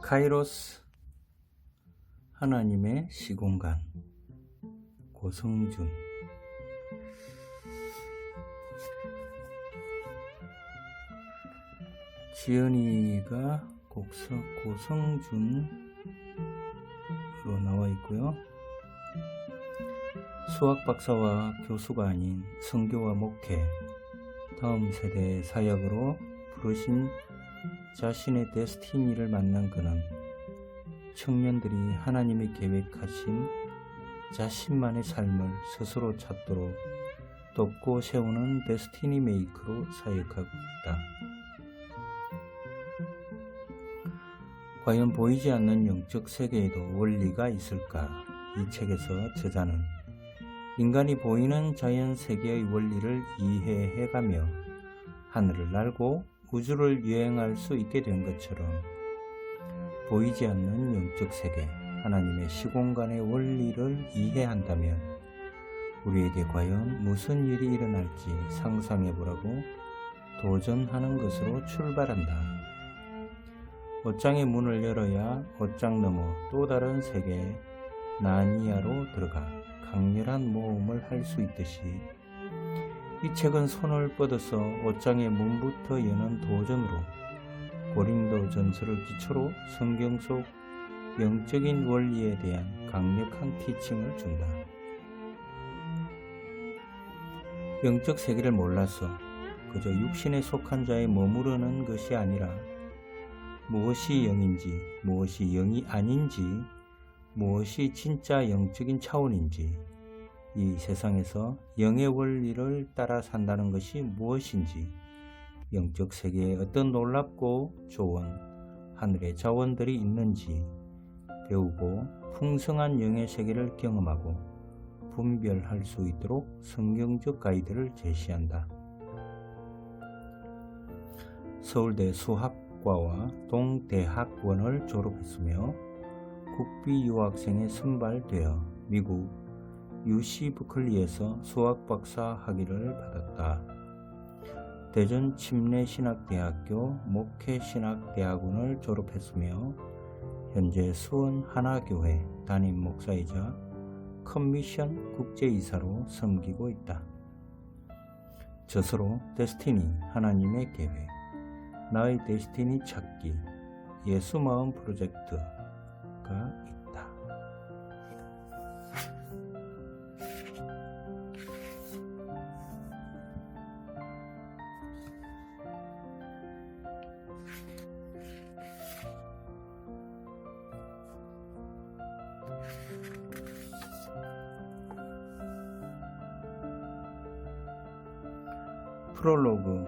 카이로스, 하나님의 시공간. 고성준. 지연이가 고성준으로 나와 있고요. 수학 박사와 교수가 아닌 선교와 목회, 다음 세대의 사역으로 부르신 자신의 데스티니를 만난 그는 청년들이 하나님이 계획하신 자신만의 삶을 스스로 찾도록 돕고 세우는 데스티니 메이커로 사역하고 있다. 과연 보이지 않는 영적 세계에도 원리가 있을까? 이 책에서 저자는 인간이 보이는 자연 세계의 원리를 이해해가며 하늘을 날고 우주를 여행할 수 있게 된 것처럼 보이지 않는 영적 세계, 하나님의 시공간의 원리를 이해한다면 우리에게 과연 무슨 일이 일어날지 상상해보라고 도전하는 것으로 출발한다. 옷장의 문을 열어야 옷장 너머 또 다른 세계 나니아로 들어가 강렬한 모험을 할 수 있듯이 이 책은 손을 뻗어서 옷장의 문부터 여는 도전으로 고린도전서를 기초로 성경 속 영적인 원리에 대한 강력한 티칭을 준다. 영적 세계를 몰라서 그저 육신에 속한 자에 머무르는 것이 아니라 무엇이 영인지, 무엇이 영이 아닌지, 무엇이 진짜 영적인 차원인지, 이 세상에서 영의 원리를 따라 산다는 것이 무엇인지, 영적 세계에 어떤 놀랍고 좋은 하늘의 자원들이 있는지 배우고 풍성한 영의 세계를 경험하고 분별할 수 있도록 성경적 가이드를 제시한다. 서울대 수학과와 동대학원을 졸업했으며 국비 유학생에 선발되어 미국 UC 버클리에서 수학 박사 학위를 받았다. 대전 침례신학대학교 목회신학대학원을 졸업했으며 현재 수원 하나교회 담임 목사이자 커미션 국제이사로 섬기고 있다. 저서로 데스티니, 하나님의 계획, 나의 데스티니 찾기, 예수 마음 프로젝트가 있다. 프롤로그.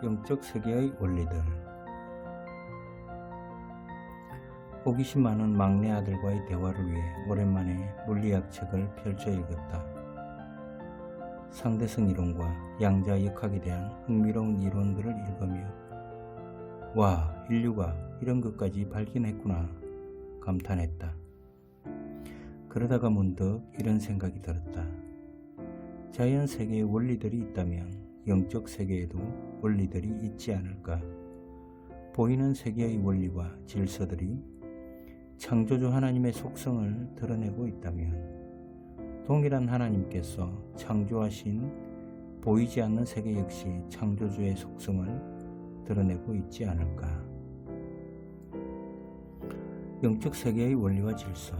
영적 세계의 원리들. 호기심 많은 막내 아들과의 대화를 위해 오랜만에 물리학 책을 펼쳐 읽었다. 상대성 이론과 양자 역학에 대한 흥미로운 이론들을 읽으며 와, 인류가 이런 것까지 발견했구나 감탄했다. 그러다가 문득 이런 생각이 들었다. 자연 세계에 원리들이 있다면 영적 세계에도 원리들이 있지 않을까? 보이는 세계의 원리와 질서들이 창조주 하나님의 속성을 드러내고 있다면 동일한 하나님께서 창조하신 보이지 않는 세계 역시 창조주의 속성을 드러내고 있지 않을까? 영적 세계의 원리와 질서.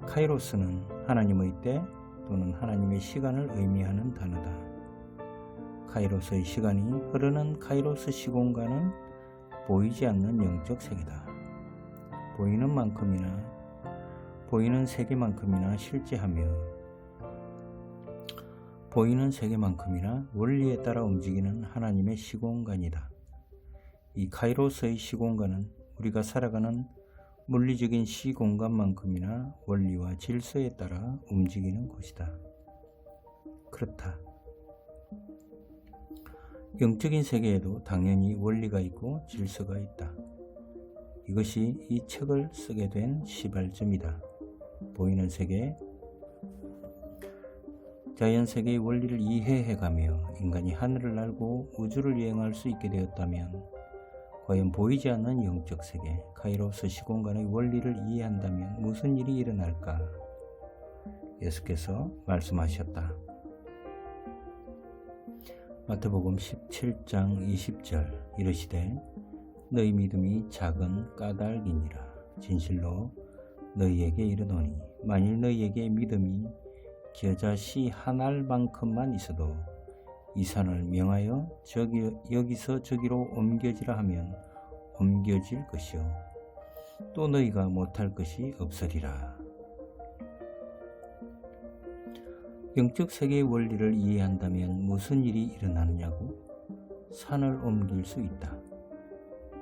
카이로스는 하나님의 때 또는 하나님의 시간을 의미하는 단어다. 카이로스의 시간이 흐르는 카이로스 시공간은 보이지 않는 영적 세계다. 보이는 만큼이나 보이는 세계만큼이나 실제하며 보이는 세계만큼이나 원리에 따라 움직이는 하나님의 시공간이다. 이 카이로스의 시공간은 우리가 살아가는 물리적인 시공간만큼이나 원리와 질서에 따라 움직이는 곳이다. 그렇다. 영적인 세계에도 당연히 원리가 있고 질서가 있다. 이것이 이 책을 쓰게 된 시발점이다. 보이는 세계, 자연 세계의 원리를 이해해가며 인간이 하늘을 날고 우주를 여행할 수 있게 되었다면 과연 보이지 않는 영적 세계, 카이로스 시공간의 원리를 이해한다면 무슨 일이 일어날까? 예수께서 말씀하셨다. 마태복음 17장 20절 이르시되 너희 믿음이 작은 까닭이니라. 진실로 너희에게 이르노니 만일 너희에게 믿음이 겨자씨 한 알만큼만 있어도 이 산을 명하여 여기서 저기로 옮겨지라 하면 옮겨질 것이요 또 너희가 못할 것이 없으리라. 영적 세계의 원리를 이해한다면 무슨 일이 일어나느냐고? 산을 옮길 수 있다.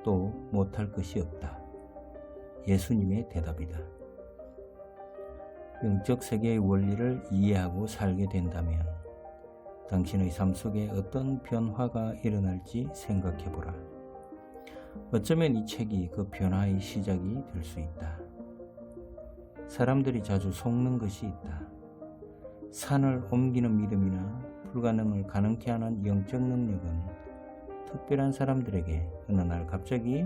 또 못할 것이 없다. 예수님의 대답이다. 영적 세계의 원리를 이해하고 살게 된다면 당신의 삶 속에 어떤 변화가 일어날지 생각해보라. 어쩌면 이 책이 그 변화의 시작이 될 수 있다. 사람들이 자주 속는 것이 있다. 산을 옮기는 믿음이나 불가능을 가능케 하는 영적 능력은 특별한 사람들에게 어느 날 갑자기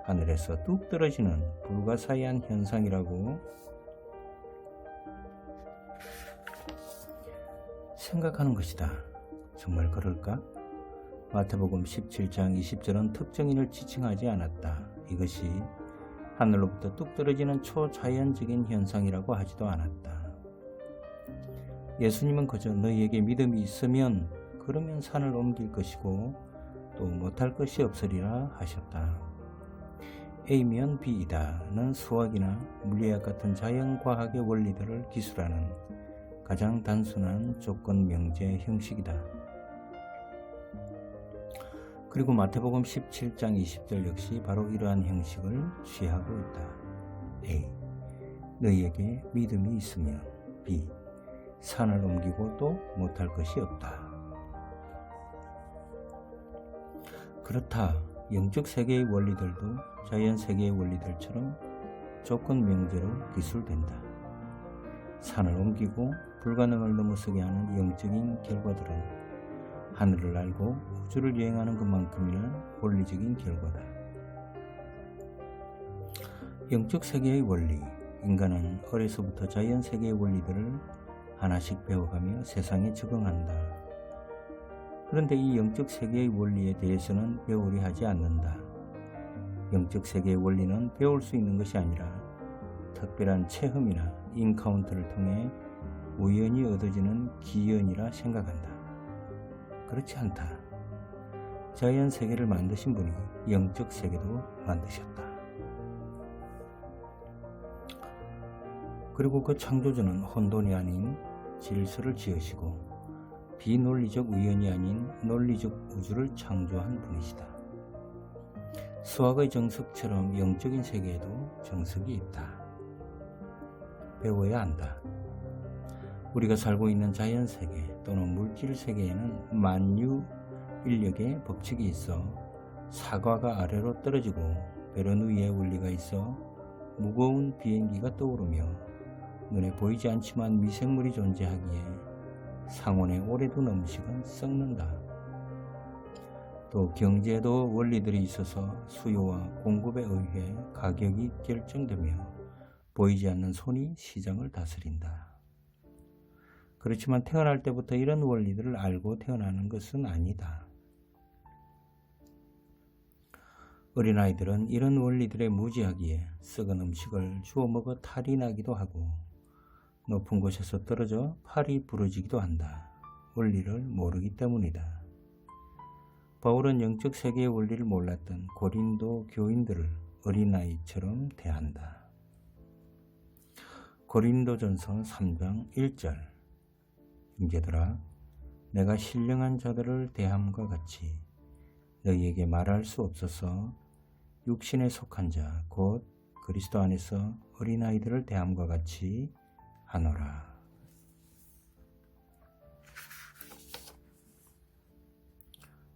하늘에서 뚝 떨어지는 불가사의한 현상이라고 생각하는 것이다. 정말 그럴까? 마태복음 17장 20절은 특정인을 지칭하지 않았다. 이것이 하늘로부터 뚝 떨어지는 초자연적인 현상이라고 하지도 않았다. 예수님은 그저 너희에게 믿음이 있으면 그러면 산을 옮길 것이고 또 못할 것이 없으리라 하셨다. A면 B이다는 수학이나 물리학 같은 자연과학의 원리들을 기술하는 가장 단순한 조건 명제 형식이다. 그리고 마태복음 17장 20절 역시 바로 이러한 형식을 취하고 있다. A. 너희에게 믿음이 있으면 B. 산을 옮기고 또 못할 것이 없다. 그렇다. 영적 세계의 원리들도 자연 세계의 원리들처럼 조건 명제로 기술된다. 산을 옮기고 불가능을 넘어서게 하는 영적인 결과들은 하늘을 날고 우주를 여행하는 것만큼이나 원리적인 결과다. 영적 세계의 원리, 인간은 어려서부터 자연 세계의 원리들을 하나씩 배워가며 세상에 적응한다. 그런데 이 영적 세계의 원리에 대해서는 배우려 하지 않는다. 영적 세계의 원리는 배울 수 있는 것이 아니라 특별한 체험이나 인카운트를 통해 우연히 얻어지는 기연이라 생각한다. 그렇지 않다. 자연 세계를 만드신 분이 영적 세계도 만드셨다. 그리고 그 창조주는 혼돈이 아닌 질서를 지으시고 비논리적 우연이 아닌 논리적 우주를 창조한 분이시다. 수학의 정석처럼 영적인 세계에도 정석이 있다. 배워야 한다. 우리가 살고 있는 자연 세계 또는 물질 세계에는 만유 인력의 법칙이 있어 사과가 아래로 떨어지고 베르누이의 원리가 있어 무거운 비행기가 떠오르며 눈에 보이지 않지만 미생물이 존재하기에 상온에 오래 둔 음식은 썩는다. 또 경제에도 원리들이 있어서 수요와 공급에 의해 가격이 결정되며 보이지 않는 손이 시장을 다스린다. 그렇지만 태어날 때부터 이런 원리들을 알고 태어나는 것은 아니다. 어린아이들은 이런 원리들에 무지하기에 썩은 음식을 주워 먹어 탈이 나기도 하고 높은 곳에서 떨어져 팔이 부러지기도 한다. 원리를 모르기 때문이다. 바울은 영적 세계의 원리를 몰랐던 고린도 교인들을 어린아이처럼 대한다. 고린도전서 3장 1절 형제들아 내가 신령한 자들을 대함과 같이 너희에게 말할 수 없어서 육신에 속한 자 곧 그리스도 안에서 어린아이들을 대함과 같이 하노라.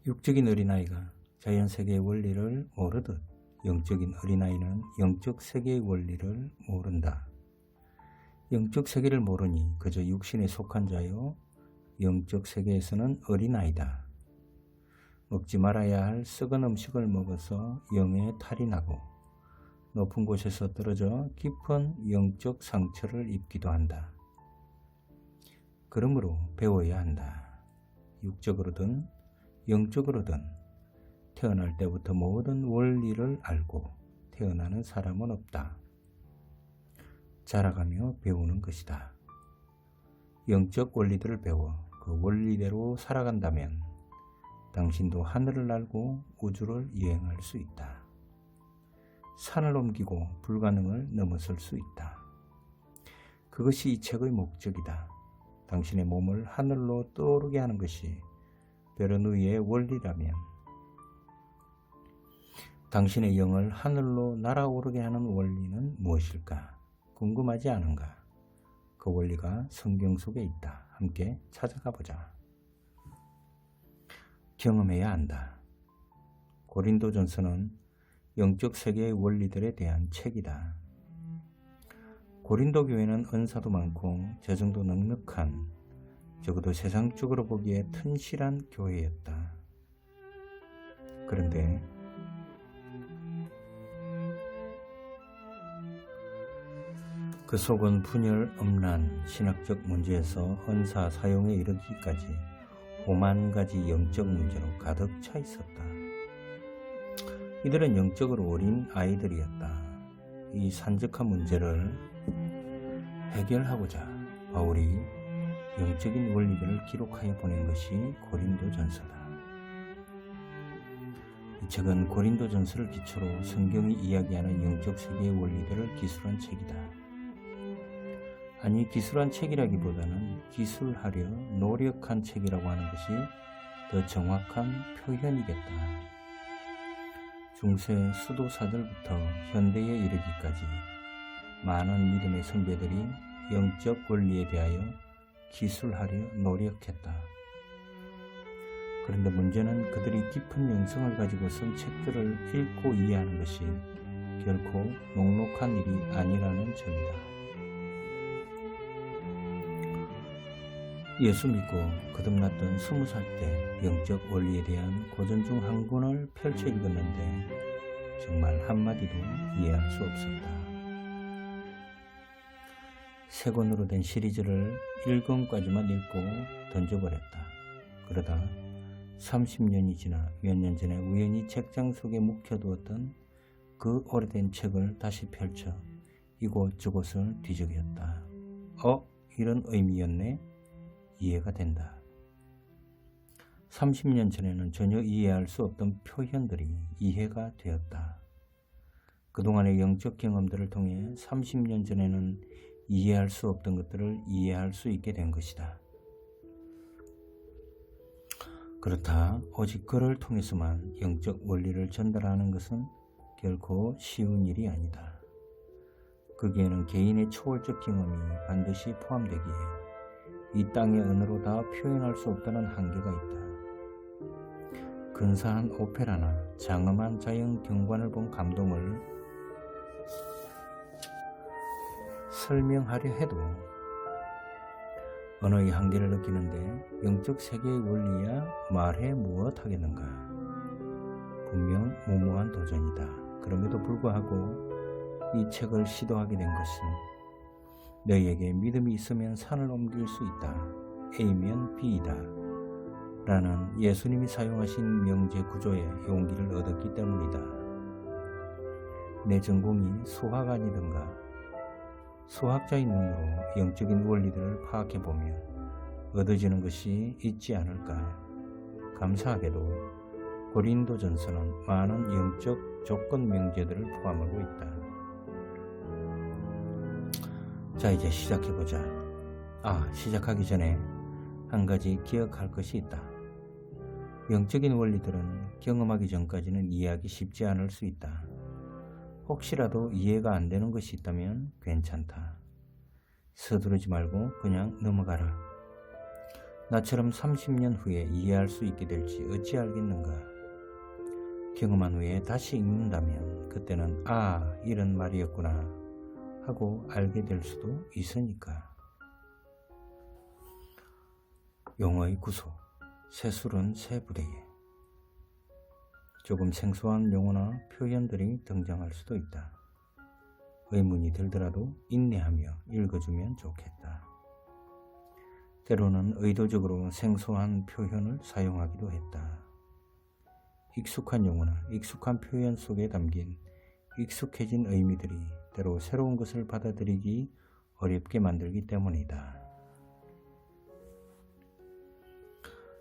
육적인 어린아이가 자연세계의 원리를 모르듯 영적인 어린아이는 영적 세계의 원리를 모른다. 영적 세계를 모르니 그저 육신에 속한 자요 영적 세계에서는 어린아이다. 먹지 말아야 할 썩은 음식을 먹어서 영에 탈이 나고 높은 곳에서 떨어져 깊은 영적 상처를 입기도 한다. 그러므로 배워야 한다. 육적으로든 영적으로든 태어날 때부터 모든 원리를 알고 태어나는 사람은 없다. 자라가며 배우는 것이다. 영적 원리들을 배워 그 원리대로 살아간다면 당신도 하늘을 날고 우주를 여행할 수 있다. 산을 옮기고 불가능을 넘어설 수 있다. 그것이 이 책의 목적이다. 당신의 몸을 하늘로 떠오르게 하는 것이 베르누이의 원리라면 당신의 영을 하늘로 날아오르게 하는 원리는 무엇일까? 궁금하지 않은가? 그 원리가 성경 속에 있다. 함께 찾아가 보자. 경험해야 한다. 고린도전서는 영적 세계의 원리들에 대한 책이다. 고린도 교회는 은사도 많고 재정도 넉넉한, 적어도 세상적으로 보기에 튼실한 교회였다. 그런데 그 속은 분열, 음란, 신학적 문제에서 은사 사용에 이르기까지 5만 가지 영적 문제로 가득 차 있었다. 이들은 영적으로 어린 아이들이었다. 이 산적한 문제를 해결하고자 바울이 영적인 원리들을 기록하여 보낸 것이 고린도전서다. 이 책은 고린도전서를 기초로 성경이 이야기하는 영적 세계의 원리들을 기술한 책이다. 아니, 기술한 책이라기보다는 기술하려 노력한 책이라고 하는 것이 더 정확한 표현이겠다. 중세 수도사들부터 현대에 이르기까지 많은 믿음의 선배들이 영적 원리에 대하여 기술하려 노력했다. 그런데 문제는 그들이 깊은 영성을 가지고 쓴 책들을 읽고 이해하는 것이 결코 녹록한 일이 아니라는 점이다. 예수 믿고 거듭났던 20살 때 영적 원리에 대한 고전 중 한 권을 펼쳐 읽었는데 정말 한마디도 이해할 수 없었다. 세 권으로 된 시리즈를 1권까지만 읽고 던져버렸다. 그러다 30년이 지나 몇 년 전에 우연히 책장 속에 묵혀두었던 그 오래된 책을 다시 펼쳐 이곳저곳을 뒤적였다. 이런 의미였네? 이해가 된다. 30년 전에는 전혀 이해할 수 없던 표현들이 이해가 되었다. 그동안의 영적 경험들을 통해 30년 전에는 이해할 수 없던 것들을 이해할 수 있게 된 것이다. 그렇다. 오직 그를 통해서만 영적 원리를 전달하는 것은 결코 쉬운 일이 아니다. 거기에는 개인의 초월적 경험이 반드시 포함되기에 이 땅의 언어로 다 표현할 수 없다는 한계가 있다. 근사한 오페라나 장엄한 자연 경관을 본 감동을 설명하려 해도 언어의 한계를 느끼는데 영적 세계의 원리야 말해 무엇하겠는가. 분명 무모한 도전이다. 그럼에도 불구하고 이 책을 시도하게 된 것은 너희에게 믿음이 있으면 산을 옮길 수 있다. A면 B이다. 라는 예수님이 사용하신 명제 구조에 용기를 얻었기 때문이다. 내 전공이 수학 아니든가 수학자의 눈으로 영적인 원리들을 파악해보면 얻어지는 것이 있지 않을까. 감사하게도 고린도전서는 많은 영적 조건 명제들을 포함하고 있다. 자, 이제 시작해보자. 시작하기 전에 한 가지 기억할 것이 있다. 영적인 원리들은 경험하기 전까지는 이해하기 쉽지 않을 수 있다. 혹시라도 이해가 안 되는 것이 있다면 괜찮다. 서두르지 말고 그냥 넘어가라. 나처럼 30년 후에 이해할 수 있게 될지 어찌 알겠는가. 경험한 후에 다시 읽는다면 그때는 이런 말이었구나 하고 알게 될 수도 있으니까. 용어의 구소, 새 술은 새 부대에. 조금 생소한 용어나 표현들이 등장할 수도 있다. 의문이 들더라도 인내하며 읽어주면 좋겠다. 때로는 의도적으로 생소한 표현을 사용하기도 했다. 익숙한 용어나 익숙한 표현 속에 담긴 익숙해진 의미들이 때로 새로운 것을 받아들이기 어렵게 만들기 때문이다.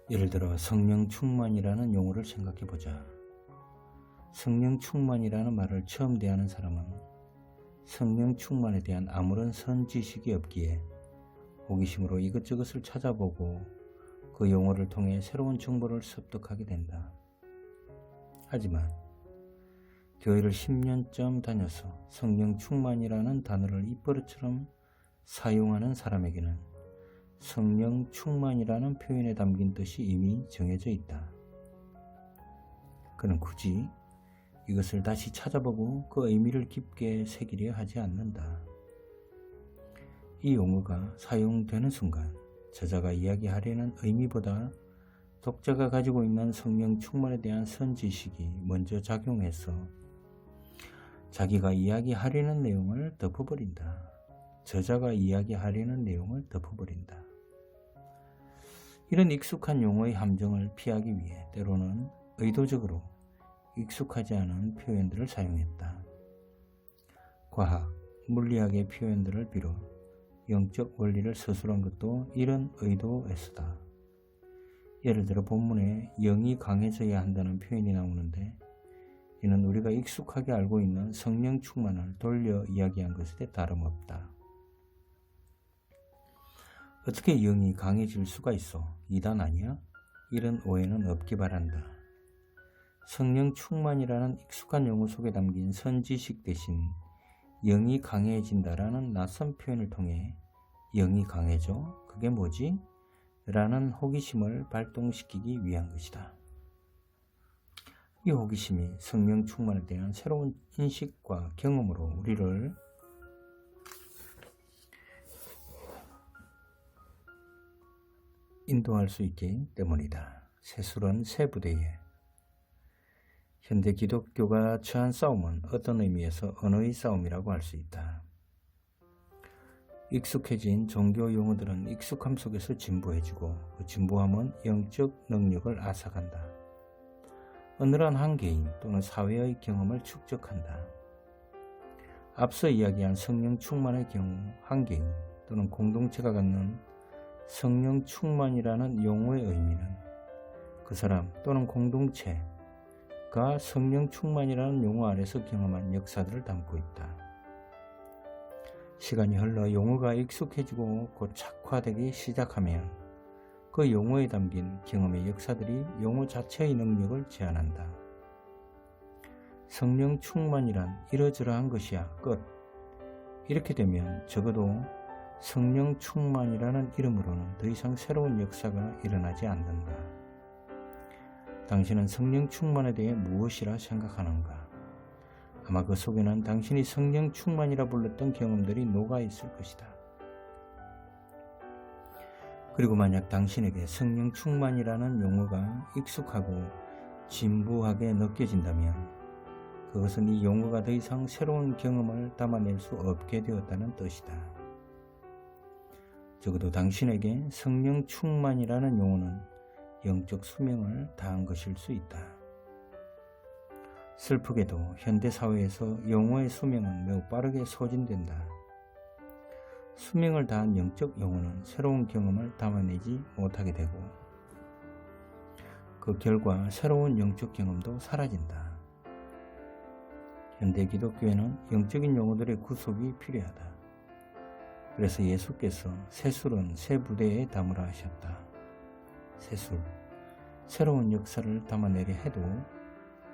예를 들어 성령 충만이라는 용어를 생각해 보자. 성령 충만이라는 말을 처음 대하는 사람은 성령 충만에 대한 아무런 선지식이 없기에 호기심으로 이것저것을 찾아보고 그 용어를 통해 새로운 정보를 습득하게 된다. 하지만 교회를 10년쯤 다녀서 성령 충만이라는 단어를 입버릇처럼 사용하는 사람에게는 성령 충만이라는 표현에 담긴 뜻이 이미 정해져 있다. 그는 굳이 이것을 다시 찾아보고 그 의미를 깊게 새기려 하지 않는다. 이 용어가 사용되는 순간 저자가 이야기하려는 의미보다 독자가 가지고 있는 성령 충만에 대한 선지식이 먼저 작용해서 자기가 이야기하려는 내용을 덮어버린다. 저자가 이야기하려는 내용을 덮어버린다. 이런 익숙한 용어의 함정을 피하기 위해 때로는 의도적으로 익숙하지 않은 표현들을 사용했다. 과학, 물리학의 표현들을 비롯 영적 원리를 서술한 것도 이런 의도에서다. 예를 들어 본문에 영이 강해져야 한다는 표현이 나오는데 이는 우리가 익숙하게 알고 있는 성령 충만을 돌려 이야기한 것에 다름없다. 어떻게 영이 강해질 수가 있어? 이단 아니야? 이런 오해는 없기 바란다. 성령 충만이라는 익숙한 용어 속에 담긴 선지식 대신 영이 강해진다라는 낯선 표현을 통해 영이 강해져? 그게 뭐지? 라는 호기심을 발동시키기 위한 것이다. 이 호기심이 성령 충만에 대한 새로운 인식과 경험으로 우리를 인도할 수 있기 때문이다. 새술은 새 부대에 현대 기독교가 처한 싸움은 어떤 의미에서 언어의 싸움이라고 할 수 있다. 익숙해진 종교 용어들은 익숙함 속에서 진보해지고 그 진보함은 영적 능력을 앗아간다. 어느한 한 개인 또는 사회의 경험을 축적한다. 앞서 이야기한 성령 충만의 경우 한 개인 또는 공동체가 갖는 성령 충만이라는 용어의 의미는 그 사람 또는 공동체가 성령 충만이라는 용어 아래서 경험한 역사들을 담고 있다. 시간이 흘러 용어가 익숙해지고 곧 착화되기 시작하면 그 용어에 담긴 경험의 역사들이 용어 자체의 능력을 제한한다. 성령 충만이란 이러저러한 것이야 끝. 이렇게 되면 적어도 성령 충만이라는 이름으로는 더 이상 새로운 역사가 일어나지 않는다. 당신은 성령 충만에 대해 무엇이라 생각하는가? 아마 그 속에는 당신이 성령 충만이라 불렀던 경험들이 녹아있을 것이다. 그리고 만약 당신에게 성령 충만이라는 용어가 익숙하고 진부하게 느껴진다면 그것은 이 용어가 더 이상 새로운 경험을 담아낼 수 없게 되었다는 뜻이다. 적어도 당신에게 성령 충만이라는 용어는 영적 수명을 다한 것일 수 있다. 슬프게도 현대사회에서 용어의 수명은 매우 빠르게 소진된다. 수명을 다한 영적 용어는 새로운 경험을 담아내지 못하게 되고 그 결과 새로운 영적 경험도 사라진다. 현대 기독교에는 영적인 용어들의 구속이 필요하다. 그래서 예수께서 새술은 새 부대에 담으라 하셨다. 새술, 새로운 역사를 담아내려 해도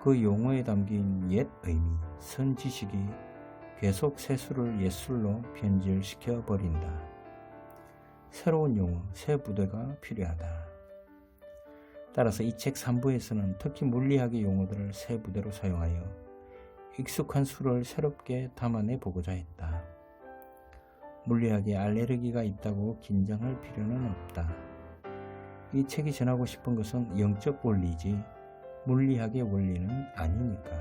그 용어에 담긴 옛 의미, 선지식이 계속 새술을 옛술로 변질시켜 버린다. 새로운 용어, 새 부대가 필요하다. 따라서 이 책 3부에서는 특히 물리학의 용어들을 새 부대로 사용하여 익숙한 술을 새롭게 담아내 보고자 했다. 물리학에 알레르기가 있다고 긴장할 필요는 없다. 이 책이 전하고 싶은 것은 영적 원리이지 물리학의 원리는 아니니까.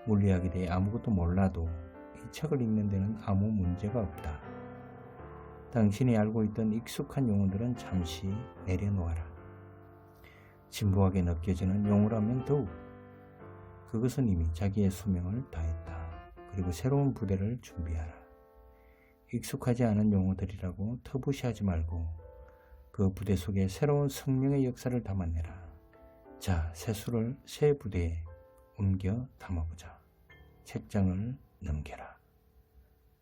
물리학에 대해 아무것도 몰라도 이 책을 읽는 데는 아무 문제가 없다. 당신이 알고 있던 익숙한 용어들은 잠시 내려놓아라. 진부하게 느껴지는 용어라면 더욱. 그것은 이미 자기의 수명을 다했다. 그리고 새로운 부대를 준비하라. 익숙하지 않은 용어들이라고 터부시하지 말고 그 부대 속에 새로운 성령의 역사를 담아내라. 자, 새수를 새 부대에 옮겨 담아보자. 책장을 넘겨라.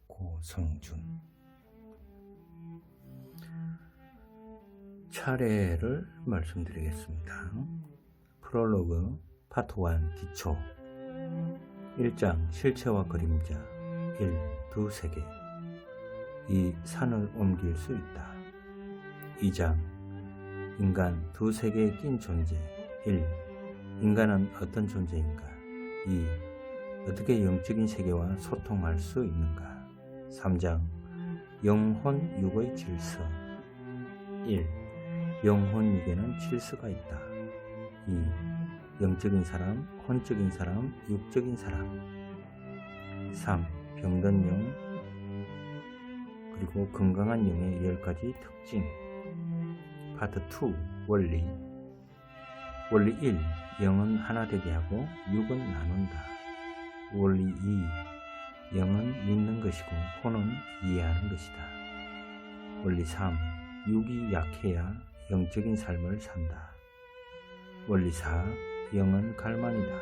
고성준. 차례를 말씀드리겠습니다. 프롤로그 파트 1 기초 1장 실체와 그림자 1. 두 세계. 이 산을 옮길 수 있다. 2장 인간 두 세계에 낀 존재 1. 인간은 어떤 존재인가? 2. 어떻게 영적인 세계와 소통할 수 있는가? 3장 영혼 육의 질서 1. 영혼 육에는 질서가 있다. 2. 영적인 사람, 혼적인 사람, 육적인 사람 3. 병든 영 그리고 건강한 영의 10가지 특징 파트 2 원리 1. 영은 하나 되게 하고 육은 나눈다. 원리 2. 영은 믿는 것이고 혼은 이해하는 것이다. 원리 3. 육이 약해야 영적인 삶을 산다. 원리 4. 영은 갈망이다.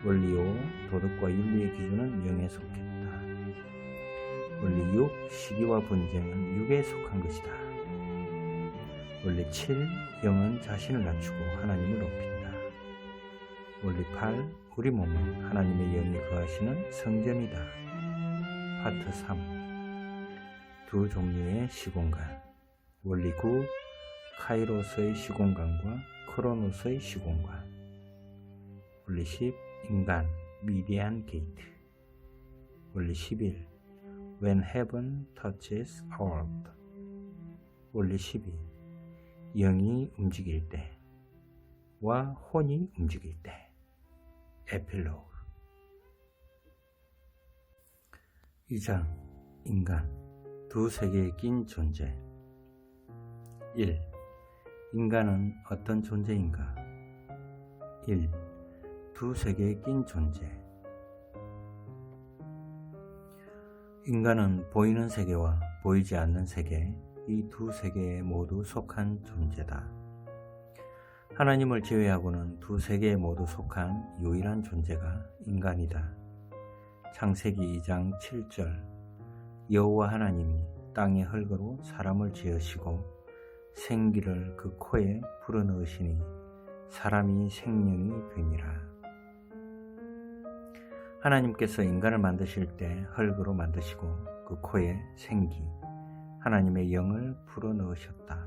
원리 5. 도덕과 윤리의 기준은 영에 속했다. 원리 6. 시기와 분쟁은 육에 속한 것이다. 원리 7. 영은 자신을 낮추고 하나님을 높인다. 원리 8. 우리 몸은 하나님의 영이 거하시는 성전이다. 파트 3. 두 종류의 시공간 원리 9. 카이로스의 시공간과 크로노스의 시공간 원리 10. 인간 미디안 게이트 원리 11. When heaven touches earth 원리 12. 영이 움직일 때와 혼이 움직일 때 에필로그 2장 인간 두 세계에 낀 존재 1. 인간은 어떤 존재인가? 1. 두 세계에 낀 존재 인간은 보이는 세계와 보이지 않는 세계 이 두 세계에 모두 속한 존재다. 하나님을 제외하고는 두 세계에 모두 속한 유일한 존재가 인간이다. 창세기 2장 7절 여호와 하나님이 땅의 흙으로 사람을 지으시고 생기를 그 코에 불어넣으시니 사람이 생명이 되니라. 하나님께서 인간을 만드실 때 흙으로 만드시고 그 코에 생기 하나님의 영을 불어넣으셨다.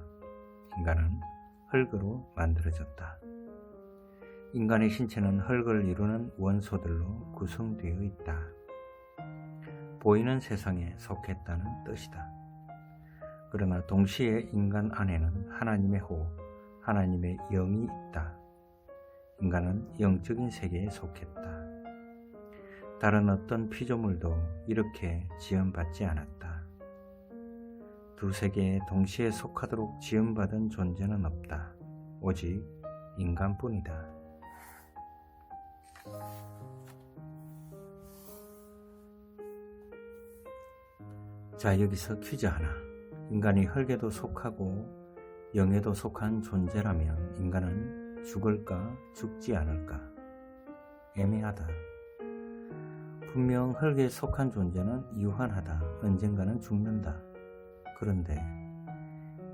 인간은 흙으로 만들어졌다. 인간의 신체는 흙을 이루는 원소들로 구성되어 있다. 보이는 세상에 속했다는 뜻이다. 그러나 동시에 인간 안에는 하나님의 호흡, 하나님의 영이 있다. 인간은 영적인 세계에 속했다. 다른 어떤 피조물도 이렇게 지음받지 않았다. 두 세계에 동시에 속하도록 지음받은 존재는 없다. 오직 인간뿐이다. 자, 여기서 퀴즈 하나. 인간이 흙에도 속하고 영에도 속한 존재라면 인간은 죽을까 죽지 않을까? 애매하다. 분명 흙에 속한 존재는 유한하다. 언젠가는 죽는다. 그런데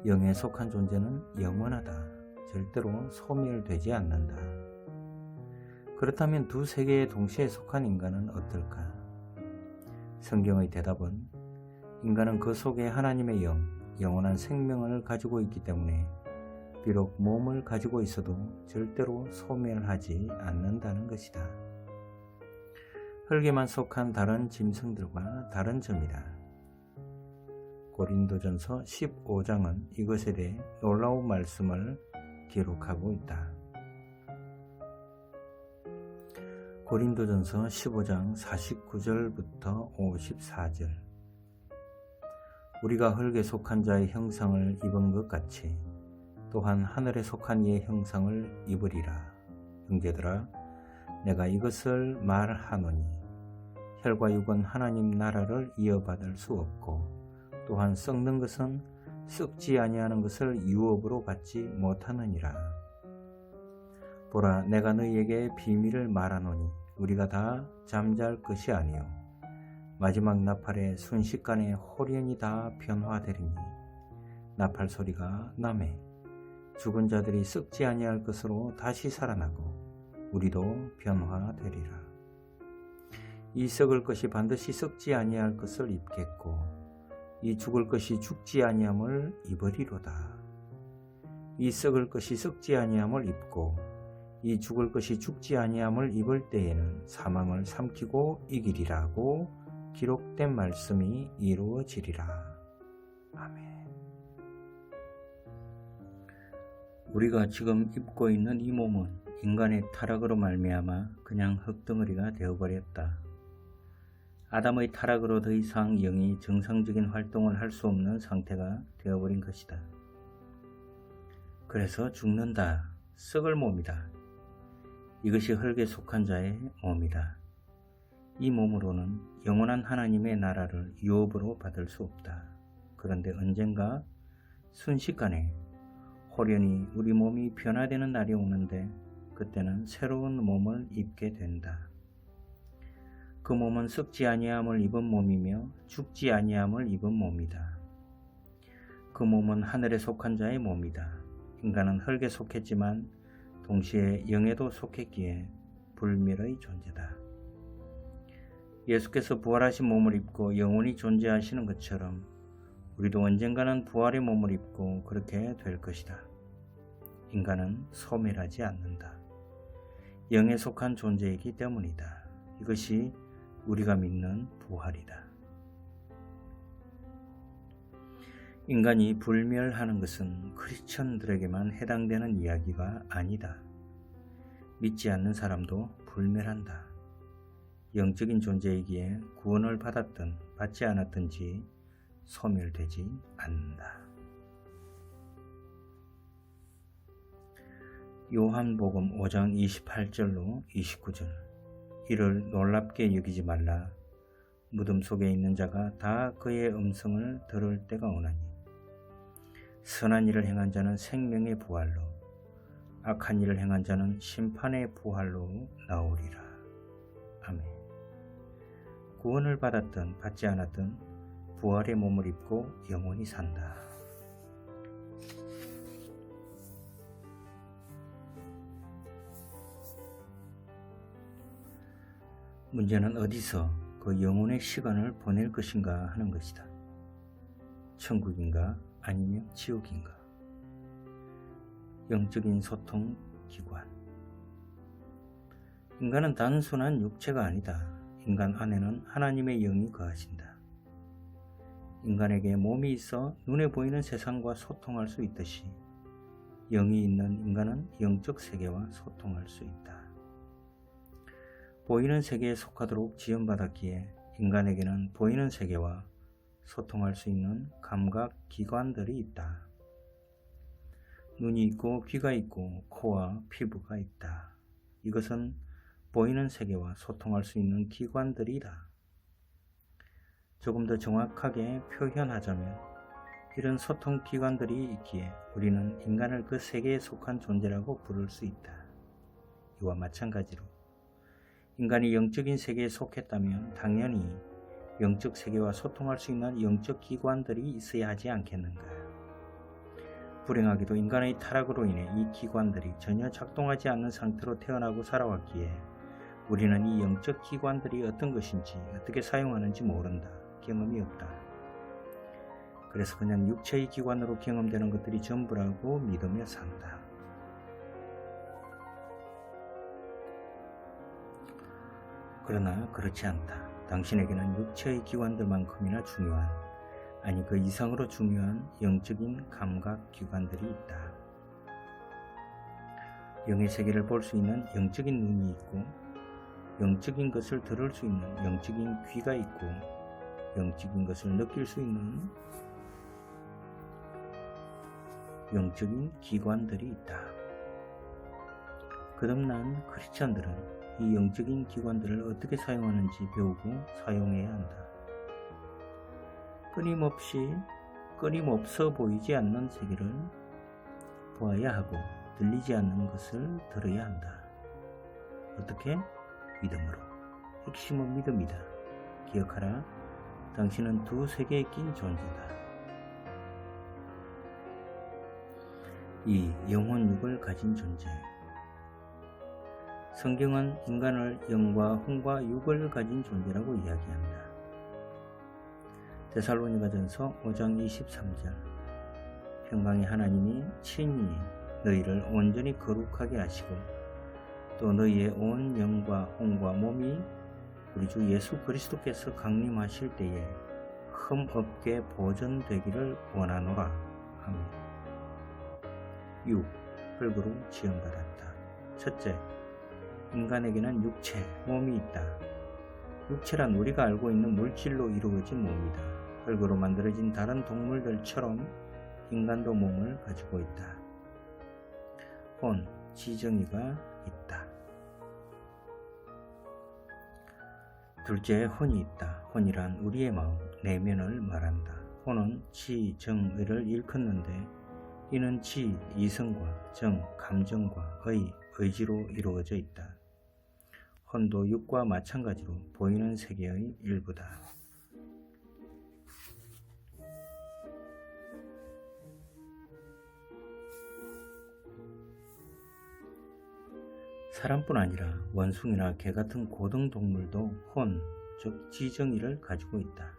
영에 속한 존재는 영원하다. 절대로 소멸되지 않는다. 그렇다면 두 세계에 동시에 속한 인간은 어떨까? 성경의 대답은 인간은 그 속에 하나님의 영원한 생명을 가지고 있기 때문에 비록 몸을 가지고 있어도 절대로 소멸하지 않는다는 것이다. 흙에만 속한 다른 짐승들과 다른 점이다. 고린도전서 15장은 이것에 대해 놀라운 말씀을 기록하고 있다. 고린도전서 15장 49절부터 54절. 우리가 흙에 속한 자의 형상을 입은 것 같이 또한 하늘에 속한 이의 형상을 입으리라. 형제들아, 내가 이것을 말하노니 혈과 육은 하나님 나라를 이어받을 수 없고 또한 썩는 것은 썩지 아니하는 것을 유업으로 받지 못하느니라. 보라, 내가 너희에게 비밀을 말하노니 우리가 다 잠잘 것이 아니요 마지막 나팔에 순식간에 홀연히 다 변화되리니 나팔 소리가 나매 죽은 자들이 썩지 아니할 것으로 다시 살아나고 우리도 변화되리라. 이 썩을 것이 반드시 썩지 아니할 것을 입겠고 이 죽을 것이 죽지 아니함을 입으리로다. 이 썩을 것이 썩지 아니함을 입고 이 죽을 것이 죽지 아니함을 입을 때에는 사망을 삼키고 이기리라고 기록된 말씀이 이루어지리라. 아멘. 우리가 지금 입고 있는 이 몸은 인간의 타락으로 말미암아 그냥 흙덩어리가 되어버렸다. 아담의 타락으로 더 이상 영이 정상적인 활동을 할 수 없는 상태가 되어버린 것이다. 그래서 죽는다. 썩을 몸이다. 이것이 흙에 속한 자의 몸이다. 이 몸으로는 영원한 하나님의 나라를 유업으로 받을 수 없다. 그런데 언젠가 순식간에 홀연히 우리 몸이 변화되는 날이 오는데 그때는 새로운 몸을 입게 된다. 그 몸은 썩지 아니함을 입은 몸이며 죽지 아니함을 입은 몸이다. 그 몸은 하늘에 속한 자의 몸이다. 인간은 흙에 속했지만 동시에 영에도 속했기에 불멸의 존재다. 예수께서 부활하신 몸을 입고 영원히 존재하시는 것처럼 우리도 언젠가는 부활의 몸을 입고 그렇게 될 것이다. 인간은 소멸하지 않는다. 영에 속한 존재이기 때문이다. 이것이 우리가 믿는 부활이다. 인간이 불멸하는 것은 크리스천들에게만 해당되는 이야기가 아니다. 믿지 않는 사람도 불멸한다. 영적인 존재이기에 구원을 받았든 받지 않았든지 소멸되지 않는다. 요한복음 5장 28절로 29절. 이를 놀랍게 여기지 말라. 무덤 속에 있는 자가 다 그의 음성을 들을 때가 오나니 선한 일을 행한 자는 생명의 부활로 악한 일을 행한 자는 심판의 부활로 나오리라. 아멘. 구원을 받았든 받지 않았든 부활의 몸을 입고 영원히 산다. 문제는 어디서 그 영혼의 시간을 보낼 것인가 하는 것이다. 천국인가 아니면 지옥인가. 영적인 소통 기관. 인간은 단순한 육체가 아니다. 인간 안에는 하나님의 영이 거하신다. 인간에게 몸이 있어 눈에 보이는 세상과 소통할 수 있듯이 영이 있는 인간은 영적 세계와 소통할 수 있다. 보이는 세계에 속하도록 지음받았기에 인간에게는 보이는 세계와 소통할 수 있는 감각 기관들이 있다. 눈이 있고 귀가 있고 코와 피부가 있다. 이것은 보이는 세계와 소통할 수 있는 기관들이다. 조금 더 정확하게 표현하자면 이런 소통 기관들이 있기에 우리는 인간을 그 세계에 속한 존재라고 부를 수 있다. 이와 마찬가지로 인간이 영적인 세계에 속했다면 당연히 영적 세계와 소통할 수 있는 영적 기관들이 있어야 하지 않겠는가. 불행하게도 인간의 타락으로 인해 이 기관들이 전혀 작동하지 않는 상태로 태어나고 살아왔기에 우리는 이 영적 기관들이 어떤 것인지 어떻게 사용하는지 모른다. 경험이 없다. 그래서 그냥 육체의 기관으로 경험되는 것들이 전부라고 믿으며 산다. 그러나 그렇지 않다. 당신에게는 육체의 기관들만큼이나 중요한, 아니 그 이상으로 중요한 영적인 감각 기관들이 있다. 영의 세계를 볼 수 있는 영적인 눈이 있고 영적인 것을 들을 수 있는 영적인 귀가 있고 영적인 것을 느낄 수 있는 영적인 기관들이 있다. 거듭난 크리스찬들은 이 영적인 기관들을 어떻게 사용하는지 배우고 사용해야 한다. 끊임없어 보이지 않는 세계를 보아야 하고 들리지 않는 것을 들어야 한다. 어떻게? 믿음으로. 핵심은 믿음이다. 기억하라. 당신은 두 세계에 낀 존재다. 이 영혼 육을 가진 존재. 성경은 인간을 영과 혼과 육을 가진 존재라고 이야기한다. 데살로니가전서 5장 23절. 평강의 하나님이 친히 너희를 온전히 거룩하게 하시고 또 너희의 온 영과 혼과 몸이 우리 주 예수 그리스도께서 강림하실 때에 흠없게 보존되기를 원하노라. 아멘. 6. 흙으로 지음받았다. 첫째, 인간에게는 육체, 몸이 있다. 육체란 우리가 알고 있는 물질로 이루어진 몸이다. 흙으로 만들어진 다른 동물들처럼 인간도 몸을 가지고 있다. 혼, 지정이가 있다. 둘째, 혼이 있다. 혼이란 우리의 마음, 내면을 말한다. 혼은 지, 정, 의를 일컫는데 이는 지, 이성과 정, 감정과 의, 의지로 이루어져 있다. 혼도 육과 마찬가지로 보이는 세계의 일부다. 사람뿐 아니라 원숭이나 개 같은 고등동물도 혼, 즉 지정의를 가지고 있다.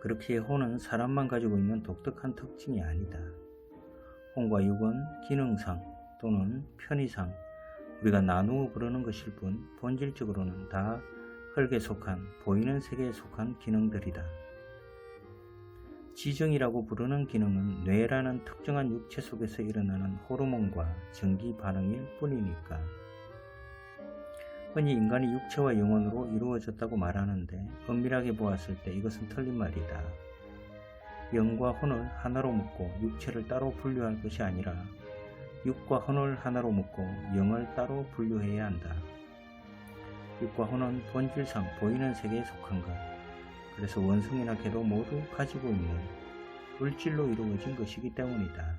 그렇기에 혼은 사람만 가지고 있는 독특한 특징이 아니다. 혼과 육은 기능상 또는 편의상 우리가 나누어 부르는 것일 뿐 본질적으로는 다 흙에 속한 보이는 세계에 속한 기능들이다. 지정이라고 부르는 기능은 뇌라는 특정한 육체 속에서 일어나는 호르몬과 전기 반응일 뿐이니까. 흔히 인간이 육체와 영혼으로 이루어졌다고 말하는데 엄밀하게 보았을 때 이것은 틀린 말이다. 영과 혼을 하나로 묶고 육체를 따로 분류할 것이 아니라 육과 혼을 하나로 묶고 영을 따로 분류해야 한다. 육과 혼은 본질상 보이는 세계에 속한 것, 그래서 원숭이나 개도 모두 가지고 있는 물질로 이루어진 것이기 때문이다.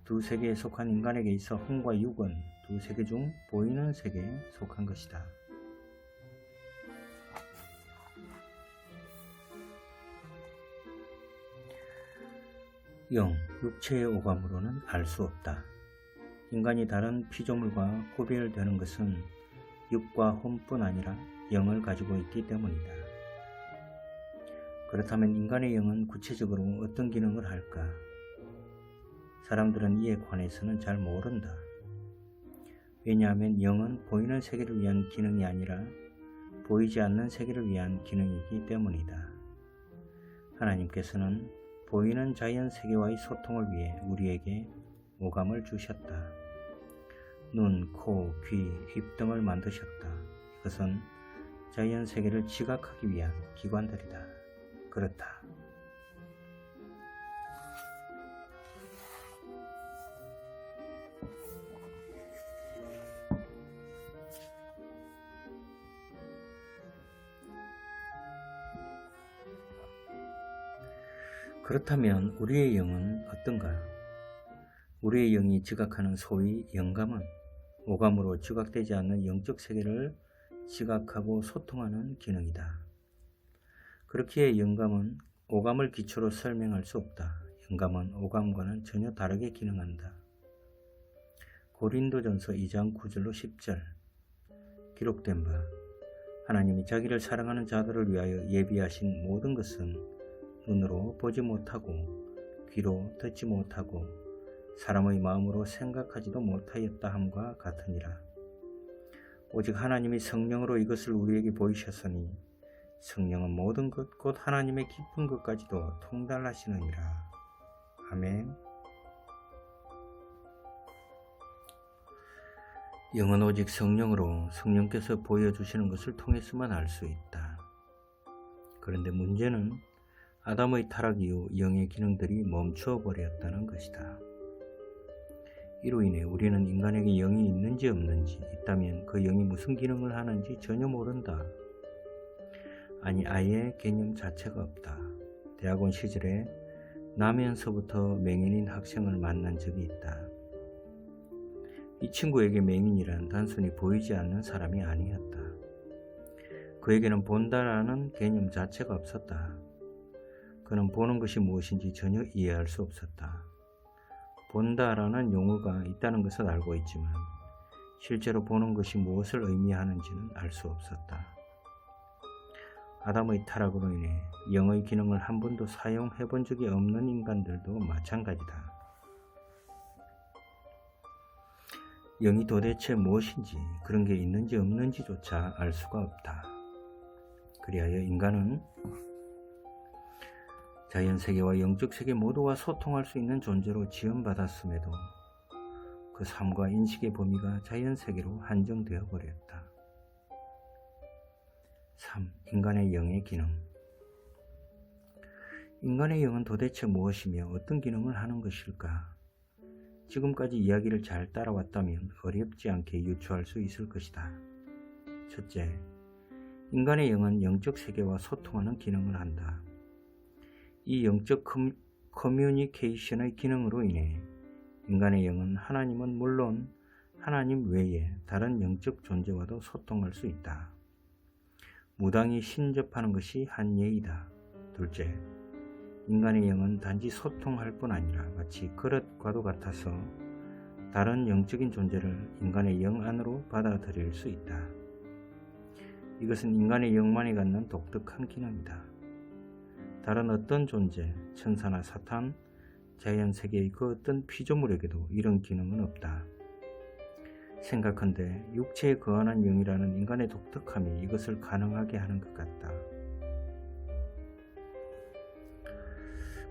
두 세계에 속한 인간에게 있어 혼과 육은 두 세계 중 보이는 세계에 속한 것이다. 영, 육체의 오감으로는 알 수 없다. 인간이 다른 피조물과 구별되는 것은 육과 혼뿐 아니라 영을 가지고 있기 때문이다. 그렇다면 인간의 영은 구체적으로 어떤 기능을 할까? 사람들은 이에 관해서는 잘 모른다. 왜냐하면 영은 보이는 세계를 위한 기능이 아니라 보이지 않는 세계를 위한 기능이기 때문이다. 하나님께서는 보이는 자연 세계와의 소통을 위해 우리에게 오감을 주셨다. 눈, 코, 귀, 입 등을 만드셨다. 이것은 자연 세계를 지각하기 위한 기관들이다. 그렇다. 그렇다면 우리의 영은 어떤가? 우리의 영이 지각하는 소위 영감은 오감으로 지각되지 않는 영적 세계를 지각하고 소통하는 기능이다. 그렇기에 영감은 오감을 기초로 설명할 수 없다. 영감은 오감과는 전혀 다르게 기능한다. 고린도전서 2장 9절로 10절 기록된 바 하나님이 자기를 사랑하는 자들을 위하여 예비하신 모든 것은 눈으로 보지 못하고 귀로 듣지 못하고 사람의 마음으로 생각하지도 못하였다 함과 같으니라. 오직 하나님이 성령으로 이것을 우리에게 보이셨으니 성령은 모든 것 곧 하나님의 깊은 것까지도 통달하시느니라. 아멘. 영은 오직 성령으로 성령께서 보여주시는 것을 통해서만 알 수 있다. 그런데 문제는 아담의 타락 이후 영의 기능들이 멈추어 버렸다는 것이다. 이로 인해 우리는 인간에게 영이 있는지 없는지, 있다면 그 영이 무슨 기능을 하는지 전혀 모른다. 아니, 아예 개념 자체가 없다. 대학원 시절에 나면서부터 맹인인 학생을 만난 적이 있다. 이 친구에게 맹인이란 단순히 보이지 않는 사람이 아니었다. 그에게는 본다라는 개념 자체가 없었다. 그는 보는 것이 무엇인지 전혀 이해할 수 없었다. 본다라는 용어가 있다는 것은 알고 있지만 실제로 보는 것이 무엇을 의미하는지는 알 수 없었다. 아담의 타락으로 인해 영의 기능을 한 번도 사용해 본 적이 없는 인간들도 마찬가지다. 영이 도대체 무엇인지, 그런 게 있는지 없는지조차 알 수가 없다. 그리하여 인간은 자연세계와 영적세계 모두와 소통할 수 있는 존재로 지음받았음에도 그 삶과 인식의 범위가 자연세계로 한정되어 버렸다. 3. 인간의 영의 기능. 인간의 영은 도대체 무엇이며 어떤 기능을 하는 것일까? 지금까지 이야기를 잘 따라왔다면 어렵지 않게 유추할 수 있을 것이다. 첫째, 인간의 영은 영적 세계와 소통하는 기능을 한다. 이 영적 커뮤니케이션의 기능으로 인해 인간의 영은 하나님은 물론 하나님 외에 다른 영적 존재와도 소통할 수 있다. 무당이 신접하는 것이 한 예이다. 둘째, 인간의 영은 단지 소통할 뿐 아니라 마치 그릇과도 같아서 다른 영적인 존재를 인간의 영 안으로 받아들일 수 있다. 이것은 인간의 영만이 갖는 독특한 기능이다. 다른 어떤 존재, 천사나 사탄, 자연세계의 그 어떤 피조물에게도 이런 기능은 없다. 생각한데 육체에 거한한 영이라는 인간의 독특함이 이것을 가능하게 하는 것 같다.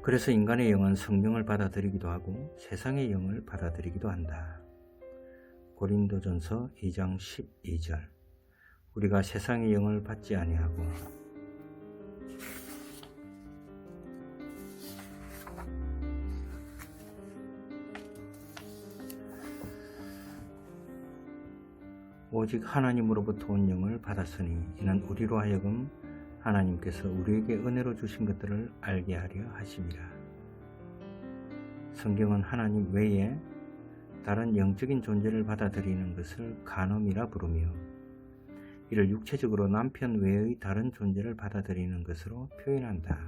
그래서 인간의 영은 성령을 받아들이기도 하고 세상의 영을 받아들이기도 한다. 고린도전서 2장 12절. 우리가 세상의 영을 받지 아니하고 오직 하나님으로부터 온 영을 받았으니 이는 우리로 하여금 하나님께서 우리에게 은혜로 주신 것들을 알게 하려 하심이라. 성경은 하나님 외에 다른 영적인 존재를 받아들이는 것을 간음이라 부르며 이를 육체적으로 남편 외의 다른 존재를 받아들이는 것으로 표현한다.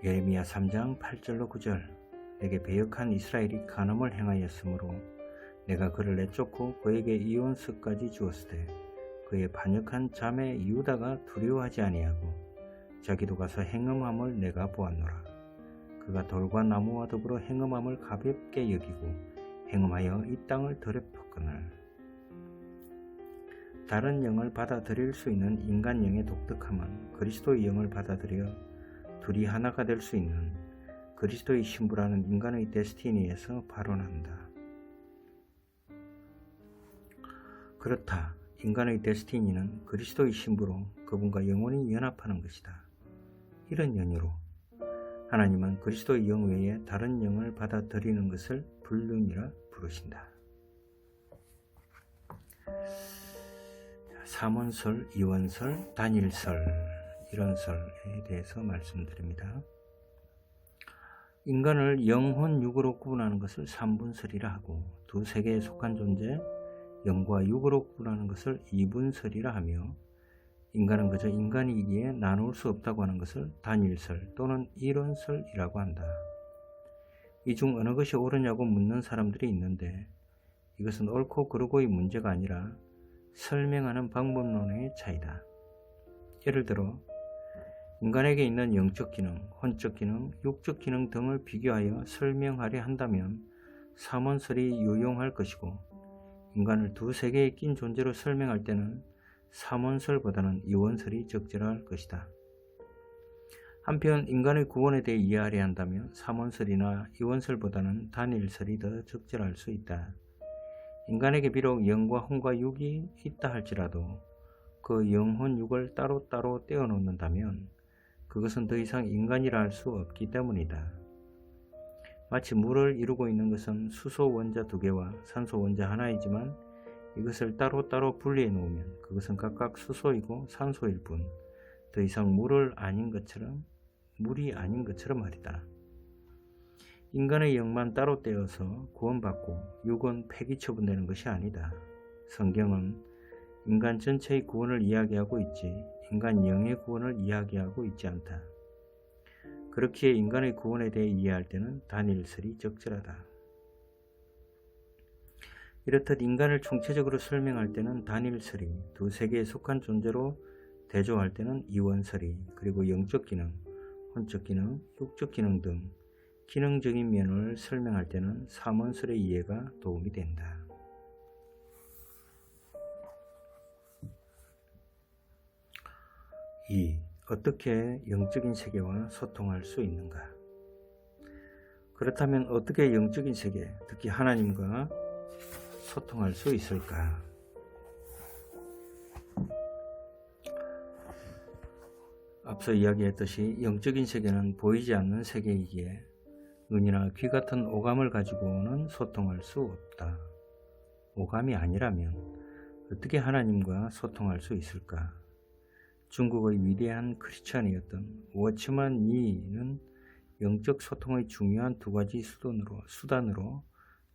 예레미야 3장 8절로 9절. 내게 배역한 이스라엘이 간음을 행하였으므로 내가 그를 내쫓고 그에게 이혼서까지 주었으되 그의 반역한 자매 유다가 두려워하지 아니하고 자기도 가서 행음함을 내가 보았노라. 그가 돌과 나무와 더불어 행음함을 가볍게 여기고 행음하여 이 땅을 더럽혔거늘. 다른 영을 받아들일 수 있는 인간 영의 독특함은 그리스도의 영을 받아들여 둘이 하나가 될 수 있는 그리스도의 신부라는 인간의 데스티니에서 발원한다. 그렇다. 인간의 데스티니는 그리스도의 신부로 그분과 영원히 연합하는 것이다. 이런 연유로 하나님은 그리스도의 영 외에 다른 영을 받아들이는 것을 불륜이라 부르신다. 삼원설, 이원설, 단일설 이런 설에 대해서 말씀드립니다. 인간을 영혼, 육으로 구분하는 것을 삼분설이라 하고 두 세계에 속한 존재 영과 육으로 구분하는 것을 이분설이라 하며 인간은 그저 인간이기에 나눌 수 없다고 하는 것을 단일설 또는 일원설이라고 한다. 이 중 어느 것이 옳으냐고 묻는 사람들이 있는데 이것은 옳고 그르고의 문제가 아니라 설명하는 방법론의 차이다. 예를 들어 인간에게 있는 영적 기능, 혼적 기능, 육적 기능 등을 비교하여 설명하려 한다면 삼원설이 유용할 것이고 인간을 두 세계에 낀 존재로 설명할 때는 삼원설보다는 이원설이 적절할 것이다. 한편 인간의 구원에 대해 이해하려 한다면 삼원설이나 이원설보다는 단일설이 더 적절할 수 있다. 인간에게 비록 영과 혼과 육이 있다 할지라도 그 영혼 육을 따로따로 떼어놓는다면 그것은 더 이상 인간이라 할 수 없기 때문이다. 마치 물을 이루고 있는 것은 수소 원자 2개와 산소 원자 하나이지만 이것을 따로따로 분리해 놓으면 그것은 각각 수소이고 산소일 뿐 더 이상 물이 아닌 것처럼 말이다. 인간의 영만 따로 떼어서 구원받고 육은 폐기 처분되는 것이 아니다. 성경은 인간 전체의 구원을 이야기하고 있지 인간 영의 구원을 이야기하고 있지 않다. 그렇기에 인간의 구원에 대해 이해할 때는 단일설이 적절하다. 이렇듯 인간을 총체적으로 설명할 때는 단일설이, 두 세계에 속한 존재로 대조할 때는 이원설이, 그리고 영적 기능, 혼적 기능, 육적 기능 등 기능적인 면을 설명할 때는 삼원설의 이해가 도움이 된다. 2. 어떻게 영적인 세계와 소통할 수 있는가? 그렇다면 어떻게 영적인 세계, 특히 하나님과 소통할 수 있을까? 앞서 이야기했듯이 영적인 세계는 보이지 않는 세계이기에 눈이나 귀 같은 오감을 가지고는 소통할 수 없다. 오감이 아니라면 어떻게 하나님과 소통할 수 있을까? 중국의 위대한 크리스천이었던 워츠만 니는 영적 소통의 중요한 2가지 수단으로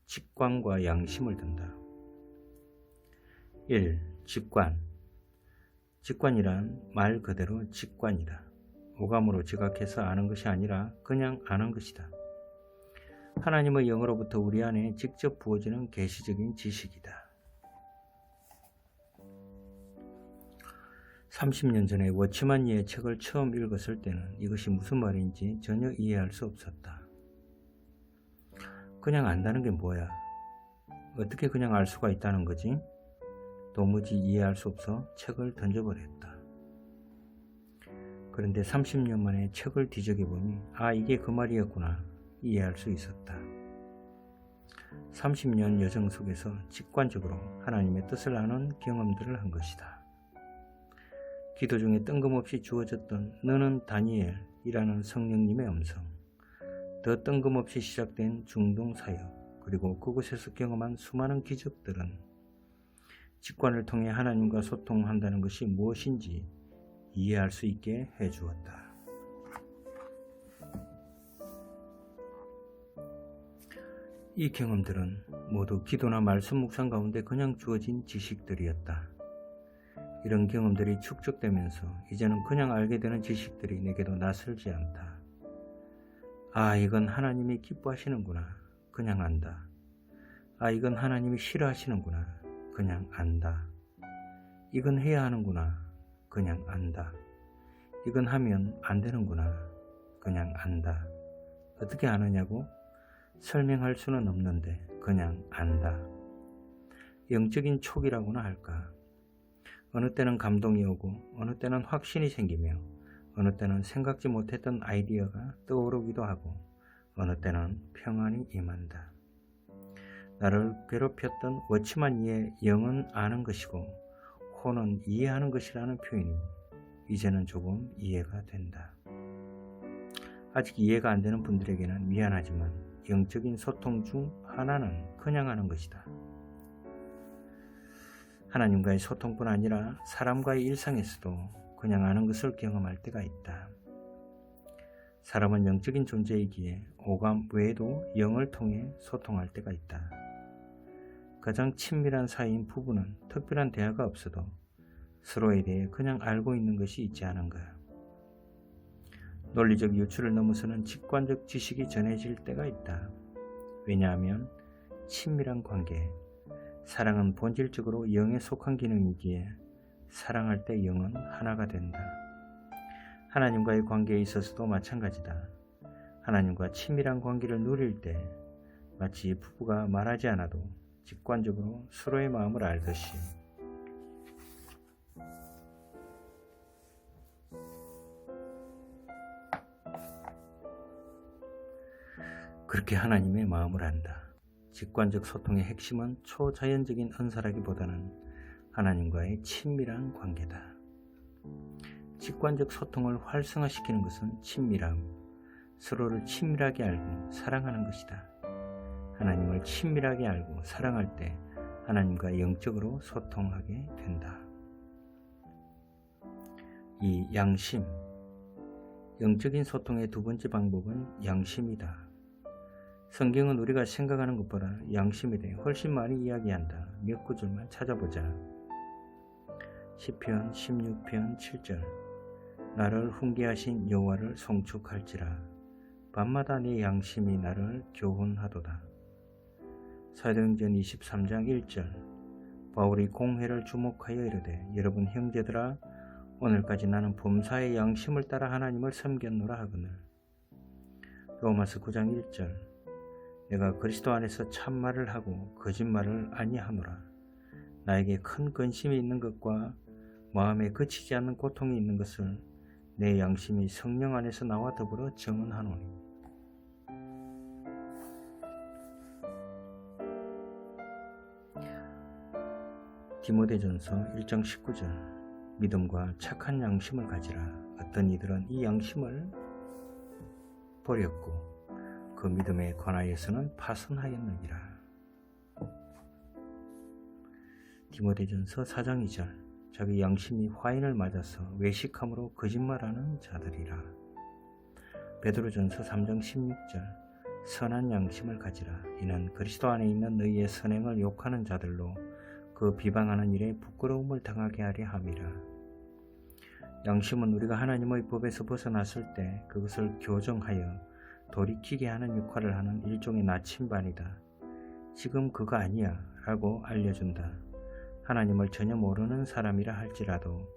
직관과 양심을 든다. 1. 직관. 직관이란 말 그대로 직관이다. 오감으로 지각해서 아는 것이 아니라 그냥 아는 것이다. 하나님의 영으로부터 우리 안에 직접 부어지는 계시적인 지식이다. 30년 전에 워치만 니의 책을 처음 읽었을 때는 이것이 무슨 말인지 전혀 이해할 수 없었다. 그냥 안다는 게 뭐야? 어떻게 그냥 알 수가 있다는 거지? 도무지 이해할 수 없어 책을 던져버렸다. 그런데 30년 만에 책을 뒤적여보니 이게 그 말이었구나 이해할 수 있었다. 30년 여정 속에서 직관적으로 하나님의 뜻을 아는 경험들을 한 것이다. 기도 중에 뜬금없이 주어졌던 너는 다니엘이라는 성령님의 음성, 더 뜬금없이 시작된 중동 사역, 그리고 그곳에서 경험한 수많은 기적들은 직관을 통해 하나님과 소통한다는 것이 무엇인지 이해할 수 있게 해주었다. 이 경험들은 모두 기도나 말씀 묵상 가운데 그냥 주어진 지식들이었다. 이런 경험들이 축적되면서 이제는 그냥 알게 되는 지식들이 내게도 낯설지 않다. 이건 하나님이 기뻐하시는구나. 그냥 안다. 이건 하나님이 싫어하시는구나. 그냥 안다. 이건 해야 하는구나. 그냥 안다. 이건 하면 안 되는구나. 그냥 안다. 어떻게 아느냐고? 설명할 수는 없는데 그냥 안다. 영적인 촉이라고나 할까? 어느 때는 감동이 오고 어느 때는 확신이 생기며 어느 때는 생각지 못했던 아이디어가 떠오르기도 하고 어느 때는 평안이 임한다. 나를 괴롭혔던 워치만 니의 영은 아는 것이고 혼은 이해하는 것이라는 표현이 이제는 조금 이해가 된다. 아직 이해가 안 되는 분들에게는 미안하지만 영적인 소통 중 하나는 그냥 하는 것이다. 하나님과의 소통뿐 아니라 사람과의 일상에서도 그냥 아는 것을 경험할 때가 있다. 사람은 영적인 존재이기에 오감 외에도 영을 통해 소통할 때가 있다. 가장 친밀한 사이인 부부는 특별한 대화가 없어도 서로에 대해 그냥 알고 있는 것이 있지 않은가. 논리적 유추를 넘어서는 직관적 지식이 전해질 때가 있다. 왜냐하면 친밀한 관계, 사랑은 본질적으로 영에 속한 기능이기에 사랑할 때 영은 하나가 된다. 하나님과의 관계에 있어서도 마찬가지다. 하나님과 친밀한 관계를 누릴 때 마치 부부가 말하지 않아도 직관적으로 서로의 마음을 알듯이 그렇게 하나님의 마음을 안다. 직관적 소통의 핵심은 초자연적인 은사라기보다는 하나님과의 친밀한 관계다. 직관적 소통을 활성화시키는 것은 친밀함, 서로를 친밀하게 알고 사랑하는 것이다. 하나님을 친밀하게 알고 사랑할 때 하나님과 영적으로 소통하게 된다. 이 양심, 영적인 소통의 두 번째 방법은 양심이다. 성경은 우리가 생각하는 것보다 양심에 대해 훨씬 많이 이야기한다. 몇 구절만 찾아보자. 시편 16편 7절 나를 훈계하신 여호와를 송축할지라 밤마다 내 양심이 나를 교훈하도다. 사도행전 23장 1절 바울이 공회를 주목하여 이르되 여러분 형제들아 오늘까지 나는 범사의 양심을 따라 하나님을 섬겼노라 하거늘. 로마서 9장 1절 내가 그리스도 안에서 참말을 하고 거짓말을 아니하노라. 나에게 큰 근심이 있는 것과 마음에 그치지 않는 고통이 있는 것을 내 양심이 성령 안에서 나와 더불어 증언하노니. 디모데전서 1장 19절 믿음과 착한 양심을 가지라. 어떤 이들은 이 양심을 버렸고 그 믿음에 관하여서는 파선하였느니라. 디모데전서 4장 2절 자기 양심이 화인을 맞아서 외식함으로 거짓말하는 자들이라. 베드로전서 3장 16절 선한 양심을 가지라. 이는 그리스도 안에 있는 너희의 선행을 욕하는 자들로 그 비방하는 일에 부끄러움을 당하게 하려 함이라. 양심은 우리가 하나님의 법에서 벗어났을 때 그것을 교정하여 돌이키게 하는 역할을 하는 일종의 나침반이다. 지금 그거 아니야 라고 알려준다. 하나님을 전혀 모르는 사람이라 할지라도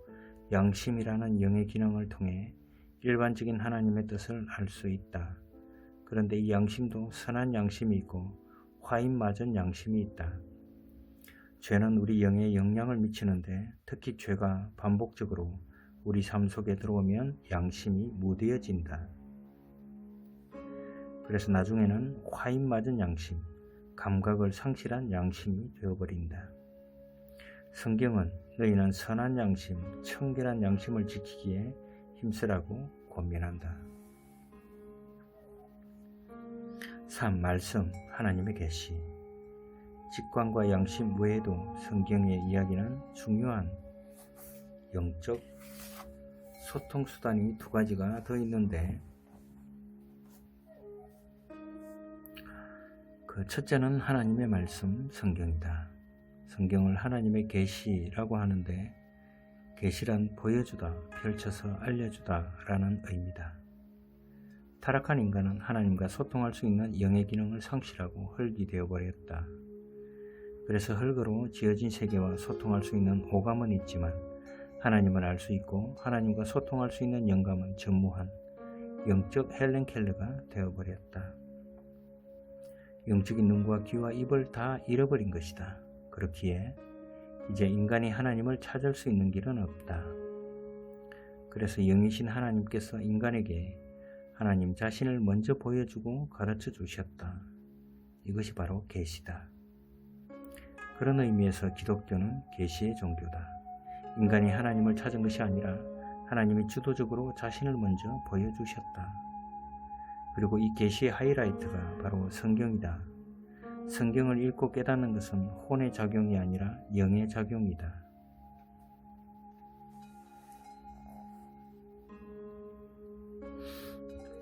양심이라는 영의 기능을 통해 일반적인 하나님의 뜻을 알 수 있다. 그런데 이 양심도 선한 양심이 있고 화인 맞은 양심이 있다. 죄는 우리 영에 영향을 미치는데 특히 죄가 반복적으로 우리 삶 속에 들어오면 양심이 무뎌진다. 그래서 나중에는 화인 맞은 양심, 감각을 상실한 양심이 되어버린다. 성경은 너희는 선한 양심, 청결한 양심을 지키기에 힘쓰라고 권면한다. 3. 말씀, 하나님의 계시. 직관과 양심 외에도 성경의 이야기는 중요한 영적 소통 수단이 두 가지가 더 있는데 그 첫째는 하나님의 말씀, 성경이다. 성경을 하나님의 계시라고 하는데 계시란 보여주다, 펼쳐서 알려주다 라는 의미다. 타락한 인간은 하나님과 소통할 수 있는 영의 기능을 상실하고 흙이 되어버렸다. 그래서 흙으로 지어진 세계와 소통할 수 있는 오감은 있지만 하나님을 알 수 있고 하나님과 소통할 수 있는 영감은 전무한 영적 헬렌 켈러가 되어버렸다. 영적인 눈과 귀와 입을 다 잃어버린 것이다. 그렇기에 이제 인간이 하나님을 찾을 수 있는 길은 없다. 그래서 영이신 하나님께서 인간에게 하나님 자신을 먼저 보여주고 가르쳐 주셨다. 이것이 바로 계시다. 그런 의미에서 기독교는 계시의 종교다. 인간이 하나님을 찾은 것이 아니라 하나님이 주도적으로 자신을 먼저 보여주셨다. 그리고 이 계시의 하이라이트가 바로 성경이다. 성경을 읽고 깨닫는 것은 혼의 작용이 아니라 영의 작용이다.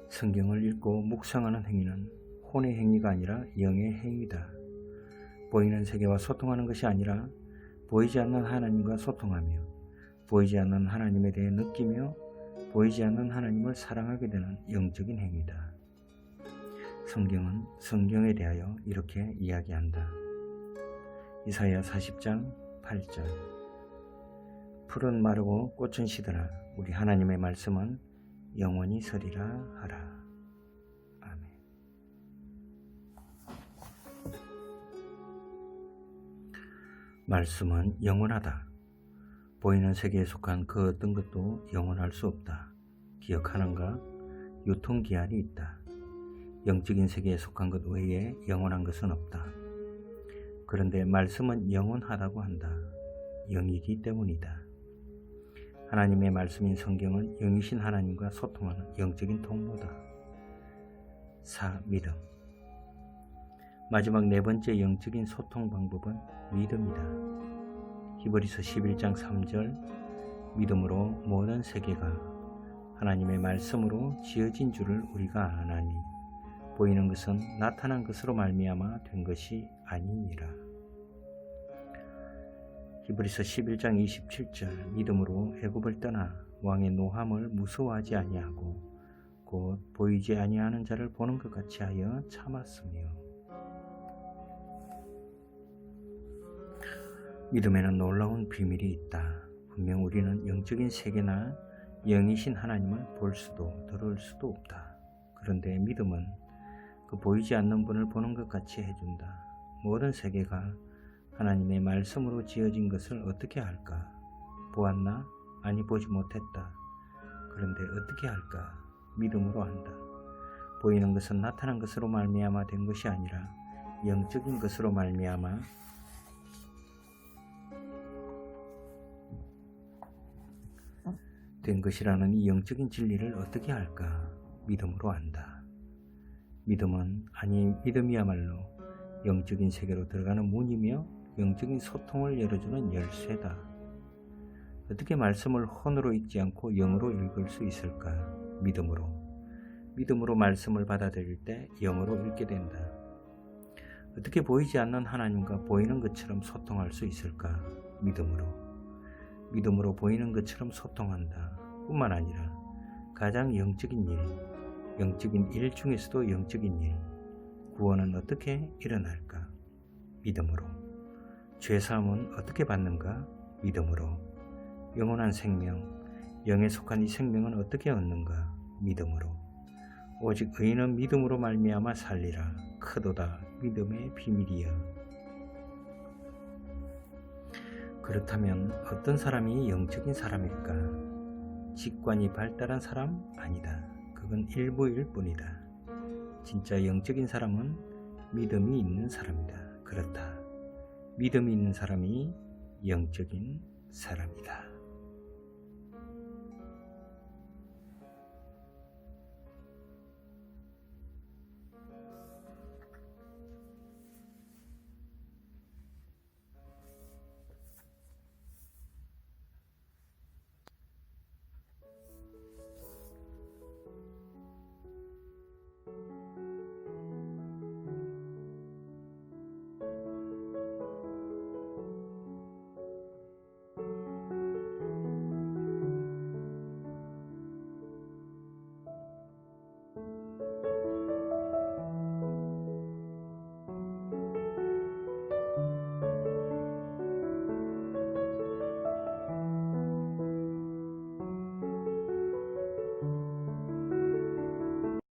성경을 읽고 묵상하는 행위는 혼의 행위가 아니라 영의 행위다. 보이는 세계와 소통하는 것이 아니라 보이지 않는 하나님과 소통하며 보이지 않는 하나님에 대해 느끼며 보이지 않는 하나님을 사랑하게 되는 영적인 행위다. 성경은 성경에 대하여 이렇게 이야기한다. 이사야 40장 8절 풀은 마르고 꽃은 시드나 우리 하나님의 말씀은 영원히 서리라 하라. 아멘. 말씀은 영원하다. 보이는 세계에 속한 그 어떤 것도 영원할 수 없다. 기억하는가? 유통기한이 있다. 영적인 세계에 속한 것 외에 영원한 것은 없다. 그런데 말씀은 영원하다고 한다. 영이기 때문이다. 하나님의 말씀인 성경은 영이신 하나님과 소통하는 영적인 통로다. 4. 믿음. 마지막 네 번째 영적인 소통 방법은 믿음이다. 히브리서 11장 3절 믿음으로 모든 세계가 하나님의 말씀으로 지어진 줄을 우리가 아나니 보이는 것은 나타난 것으로 말미암아 된 것이 아니니라. 히브리서 11장 27절 믿음으로 애굽을 떠나 왕의 노함을 무서워하지 아니하고 곧 보이지 아니하는 자를 보는 것 같이 하여 참았으며. 믿음에는 놀라운 비밀이 있다. 분명 우리는 영적인 세계나 영이신 하나님을 볼 수도 들을 수도 없다. 그런데 믿음은 그 보이지 않는 분을 보는 것 같이 해준다. 모든 세계가 하나님의 말씀으로 지어진 것을 어떻게 할까? 보았나? 아니 보지 못했다. 그런데 어떻게 할까? 믿음으로 한다. 보이는 것은 나타난 것으로 말미암아 된 것이 아니라 영적인 것으로 말미암아 된 것이라는 이 영적인 진리를 어떻게 할까? 믿음으로 한다. 믿음이야말로 영적인 세계로 들어가는 문이며 영적인 소통을 열어주는 열쇠다. 어떻게 말씀을 혼으로 읽지 않고 영으로 읽을 수 있을까? 믿음으로 말씀을 받아들일 때 영으로 읽게 된다. 어떻게 보이지 않는 하나님과 보이는 것처럼 소통할 수 있을까? 믿음으로 보이는 것처럼 소통한다. 뿐만 아니라 가장 영적인 일 중에서도 영적인 일, 구원은 어떻게 일어날까? 믿음으로. 죄사함은 어떻게 받는가? 믿음으로. 영원한 생명, 영에 속한 이 생명은 어떻게 얻는가? 믿음으로. 오직 의인은 믿음으로 말미암아 살리라. 크도다 믿음의 비밀이여. 그렇다면 어떤 사람이 영적인 사람일까? 직관이 발달한 사람? 아니다. 그건 일부일 뿐이다. 진짜 영적인 사람은 믿음이 있는 사람이다. 그렇다. 믿음이 있는 사람이 영적인 사람이다.